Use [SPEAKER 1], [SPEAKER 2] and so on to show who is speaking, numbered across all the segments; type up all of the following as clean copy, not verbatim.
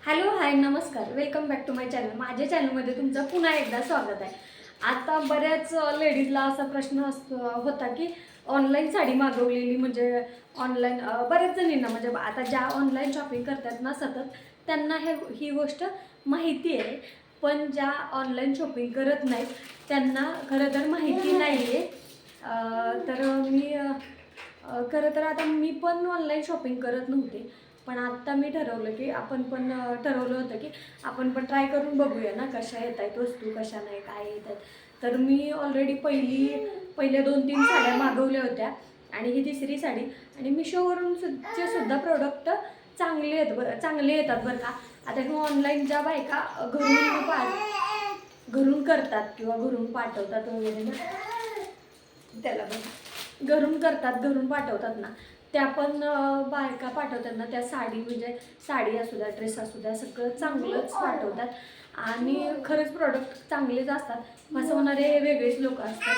[SPEAKER 1] Hello hi नमस्कार, welcome back to my channel. माझ्या चॅनलमध्ये तुमचं पुन्हा एकदा स्वागत आहे. आता बऱ्याच लेडीजला असा प्रश्न होता की ऑनलाईन साडी मागवलेली म्हणजे ऑनलाईन बऱ्याच जणींना म्हणजे आता ज्या ऑनलाईन शॉपिंग करतात ना सतत त्यांना ही गोष्ट माहिती आहे, पण ज्या ऑनलाईन शॉपिंग करत नाहीत त्यांना खरं तर माहिती नाही आहे. तर मी खरं तर आता मी पण ऑनलाईन शॉपिंग करत नव्हते, पण आत्ता मी ठरवलं की आपण पण ठरवलं होतं की आपण पण ट्राय करून बघूया ना कशा येत आहेत वस्तू, कशा नाही, काय येत आहेत. तर मी ऑलरेडी पहिल्या 2-3 साड्या मागवल्या होत्या आणि ही तिसरी साडी. आणि मिशोवरून सुद्धा प्रोडक्ट चांगले येतात बरं का. आता हे ऑनलाईन ज्या बायका घरून करतात किंवा घरून पाठवतात वगैरे ना, त्याला घरून पाठवतात ना, त्या पण बायका पाठवतात ना, त्या साडी म्हणजे साडी असू द्या, ड्रेस असू द्या, सगळं चांगलंच पाठवतात. आणि खरंच प्रोडक्ट चांगलेच असतात. फसवणारे वेगळेच लोक असतात,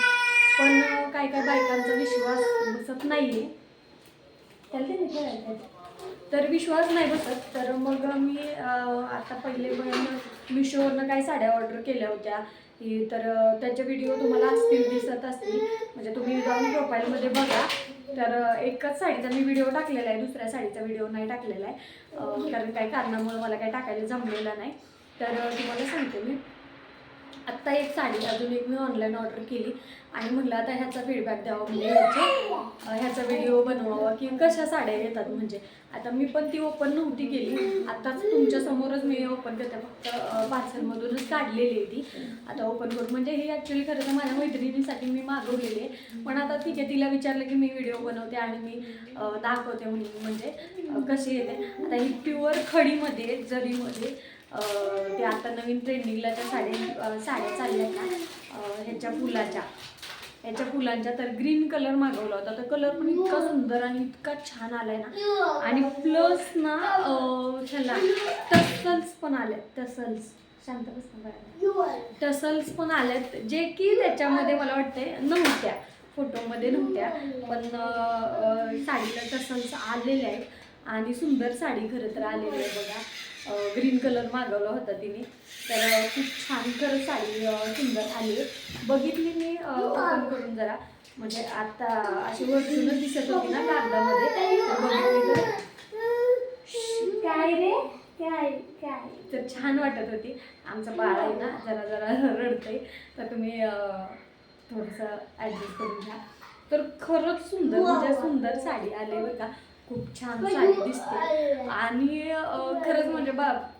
[SPEAKER 1] पण काय काय बायकांचा विश्वास बसत नाही आहे. तर विश्वास नाही बसत. तर मग मी आता पहिले मिशोवरनं काही साड्या ऑर्डर केल्या होत्या. तर त्याचे व्हिडिओ तुम्हाला दिसत असतील, म्हणजे तुम्ही जाऊन प्रोफाईलमध्ये बघा. तर एकच साडीचा मी व्हिडिओ टाकलेला आहे, दुसऱ्या साडीचा व्हिडिओ नाही टाकलेला आहे, कारण काही कारणामुळे मला काही टाकायला जमलेलं नाही. तर तुम्हाला सांगते मी, आत्ता एक साडी अजून एक मी ऑनलाईन ऑर्डर केली आणि म्हटलं आता ह्याचा फीडबॅक द्यावा, म्हणजे ह्याचा व्हिडिओ बनवावा की कशा साड्या येतात. म्हणजे आता मी पण ती ओपन नव्हती केली, आत्ताच तुमच्यासमोरच मी ओपन करते, फक्त पार्सलमधूनच काढलेली आहे ती. आता ओपन करून म्हणजे ही ॲक्च्युली खरं तर माझ्या मैत्रिणीसाठी मी मागवलेली आहे, पण आता ठीक आहे, तिला विचारलं की मी व्हिडिओ बनवते आणि मी दाखवते म्हणजे कशी येते. आता ही प्युअर खडीमध्ये, जरीमध्ये, ते आता नवीन ट्रेंडिंगला त्या साड्या चालल्या ना, ह्याच्या फुलांच्या. तर ग्रीन कलर मागवला होता, तर कलर पण इतका सुंदर आणि इतका छान आलाय ना. आणि प्लस ना ह्याला टसल्स पण आल्यात, शांत टसल्स पण आल्यात, जे की त्याच्यामध्ये मला वाटते नव्हत्या, फोटोमध्ये नव्हत्या, पण साडीला टसल्स आलेले आहेत. आणि सुंदर साडी खरं तर आलेली आहे बघा. ग्रीन कलर मागवला होता तिने, तर खूप छान खरं साडी सुंदर आली. बघितली मी ओपन करून जरा, म्हणजे आता अशी वरतूनच दिसत होती ना कागदामध्ये, बघितली काय रे काय काय तर छान वाटत होती. आमचं बाळ आहे ना, जरा जरा रडतंय, तर तुम्ही थोडंसं ॲडजस्ट करून घ्या. तर खरंच सुंदर म्हणजे सुंदर साडी आली बरं का, खूप छान साडी दिसते. आणि खरंच म्हणजे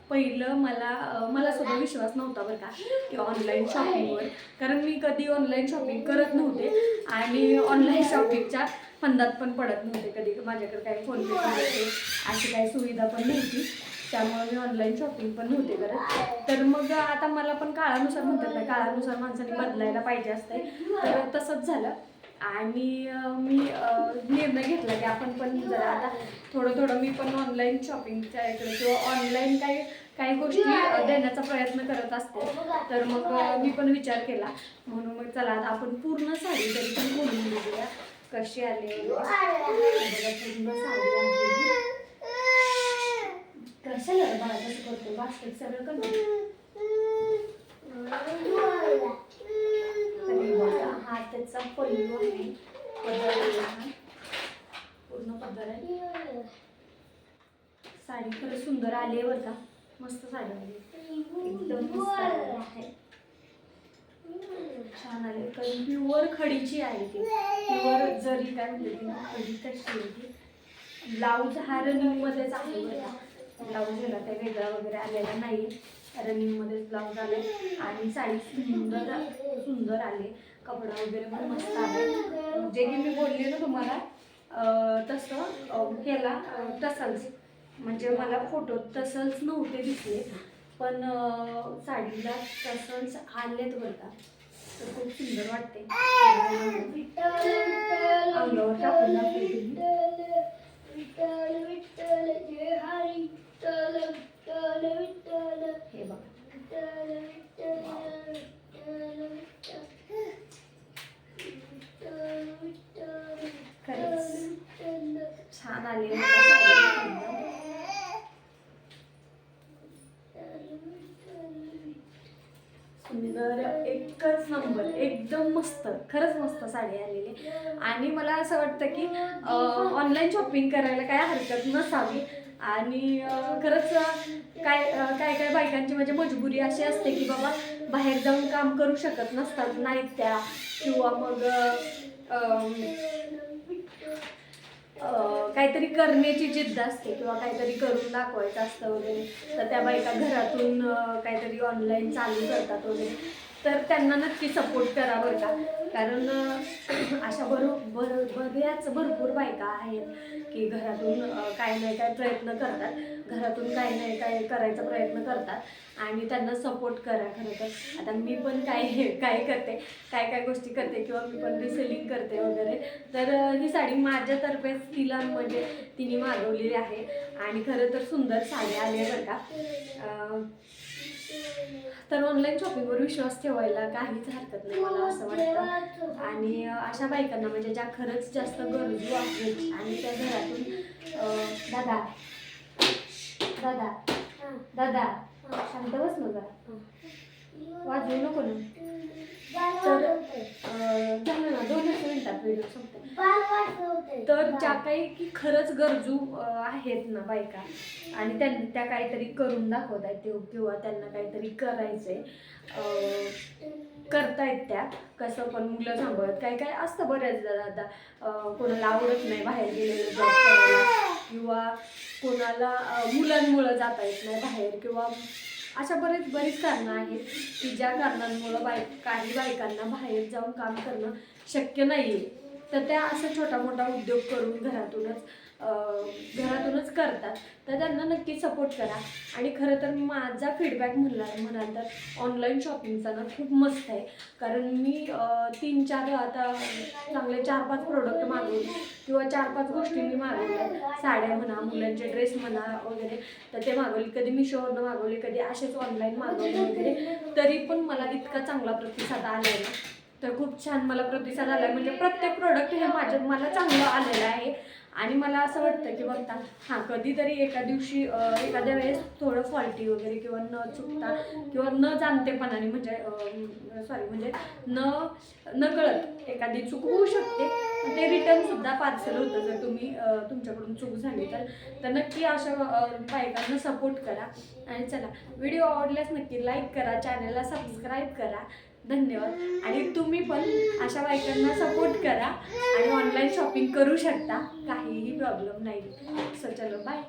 [SPEAKER 1] पहिलं मला सुद्धा विश्वास नव्हता बरं का की ऑनलाईन शॉपिंगवर, कारण मी कधी ऑनलाईन शॉपिंग करत नव्हते आणि ऑनलाईन शॉपिंगच्या फंदात पण पडत नव्हते कधी. माझ्याकडे काही फोनपे नव्हते, अशी काही सुविधा पण नव्हती, त्यामुळे मी ऑनलाईन शॉपिंग पण नव्हते करत. तर मग आता मला पण काळानुसार म्हणतात ना, काळानुसार माणसाने बदलायला पाहिजे असते, तर तसंच झालं. आणि मी निर्णय घेतला की आपण पण जरा आता थोडं मी पण ऑनलाईन शॉपिंगच्या इकडे किंवा ऑनलाईन काही गोष्टी देण्याचा प्रयत्न करत असते. तर मग मी पण विचार केला, म्हणून मग चला आता आपण पूर्ण साडी तरी पण बोलून बघूया कशी आली. पूर्ण साडी आली कशाला बाळा कसं करतो, बास्केट सगळं करतो. हा त्याचा पल्लू आहे, पूर्ण पदर आहे. साडी खरं सुंदर आली आहे बरं का, मस्त साडी आली, एकदम मस्त आहे, छान आले. कारण प्युअर खडीची आहे ती, प्युअर जरी काय म्हणते ती ना, खडी कशी आहे ती. ब्लाऊज हा रनिंगमध्येच आहे बरं का, ब्लाऊज ह्याला काही वेगळा वगैरे आलेला नाही, रनिंगमध्येच ब्लाऊज आले. आणि साडी सुंदर आले, कपडा वगैरे पण मस्त आहे. जे की मी बोलले ना तुम्हाला तसं केला टसल्स, म्हणजे मला फोटोत टसल्स नव्हते दिसले, पण साडीला टसल्स आलेत बरं का. तर खूप सुंदर वाटते, अंगावर टाकून हे बघा, छान आले. तर एकच नंबर, एकदम मस्त, खरंच मस्त साडी आलेली. आणि मला असं वाटतं की ऑनलाईन शॉपिंग करायला काय हरकत नसावी. आणि खरंच काय काय बायकांची म्हणजे मजबुरी अशी असते की बाबा बाहेर जाऊन काम करू शकत नसतात, नाहीत त्या, किंवा मग काहीतरी करण्याची जिद्द असते किंवा काहीतरी करून दाखवायचं असतं वगैरे, तर त्या बायका घरातून काहीतरी ऑनलाईन चालू करतात वगैरे. तर त्यांना नक्की सपोर्ट करा बरं का. कारण अशा बऱ्याच भरपूर बायका आहेत की घरातून काही नाही काय प्रयत्न करतात, घरातून काही नाही काय करायचा प्रयत्न करतात, आणि त्यांना सपोर्ट करा. खरं तर आता मी पण काय करते, काय गोष्टी करते, किंवा मी पण रिसेलिंग करते वगैरे. तर ही साडी माझ्यातर्फेच तिला म्हणजे तिने मागवलेली आहे, आणि खरं तर सुंदर साडी आली आहे बरं का. तर ऑनलाईन शॉपिंगवर विश्वास ठेवायला काहीच हरकत नाही मला असं वाटतं. आणि अशा बायकांना म्हणजे ज्या खरंच जास्त गरजू आहेत आणि त्या घरातून दादा दादा दादा शांत बस ना जरा, वाजवू नको ना. तर झालं ना, 2च मिनिटात व्हिडिओ संपते. तर ज्या काही की खरंच गरजू आहेत ना बायका, आणि त्या काहीतरी करून दाखवत आहेत किंवा त्यांना काहीतरी करायचंय, करतायत त्या, कसं पण मुलं सांभाळत काय काय असतं बऱ्याचदा. आता कोणाला आवडत नाही बाहेर गेलेलं जॉब करायला, किंवा कोणाला मुलांमुळं जाता येत नाही बाहेर, किंवा अशा बरीच कारणं आहेत की ज्या कारणांमुळं काही बायकांना बाहेर जाऊन काम करणं शक्य नाही आहे. तर त्या असं छोटा मोठा उद्योग करून घरातूनच करतात. तर त्यांना नक्की सपोर्ट करा. आणि खरं तर माझा फीडबॅक म्हणाल तर ऑनलाईन शॉपिंगचा ना खूप मस्त आहे. कारण मी 3-4 आता चांगले 4-5 प्रोडक्ट मागवले, किंवा 4-5 गोष्टी मी मागवल्या, साड्या म्हणा, मुलांचे ड्रेस म्हणा वगैरे. तर ते मागवले, कधी मिशोवरनं मागवले, कधी असेच ऑनलाईन मागवले वगैरे. तरी पण मला इतका चांगला प्रतिसाद आला आहे ना, तर खूप छान मला प्रतिसाद आला आहे. म्हणजे प्रत्येक प्रोडक्ट हे मला चांगलं आलेलं आहे. आणि मला असं वाटतं की बघता कधीतरी एखाद्या वेळेस थोडं फॉल्टी वगैरे, किंवा न चुकता, किंवा न जाणतेपणाने म्हणजे नकळत एखादी चूक होऊ शकते. ते रिटर्नसुद्धा पार्सल होतं जर तुमच्याकडून चूक झाली तर नक्की अशा बायकांना सपोर्ट करा. आणि चला, व्हिडिओ आवडल्यास नक्की लाईक करा, चॅनलला सबस्क्राईब करा. धन्यवाद. आणि तुम्ही पण अशा बायकांना सपोर्ट करा आणि ऑनलाईन शॉपिंग करू शकता, काहीही प्रॉब्लेम नाही. सो चलो, बाय.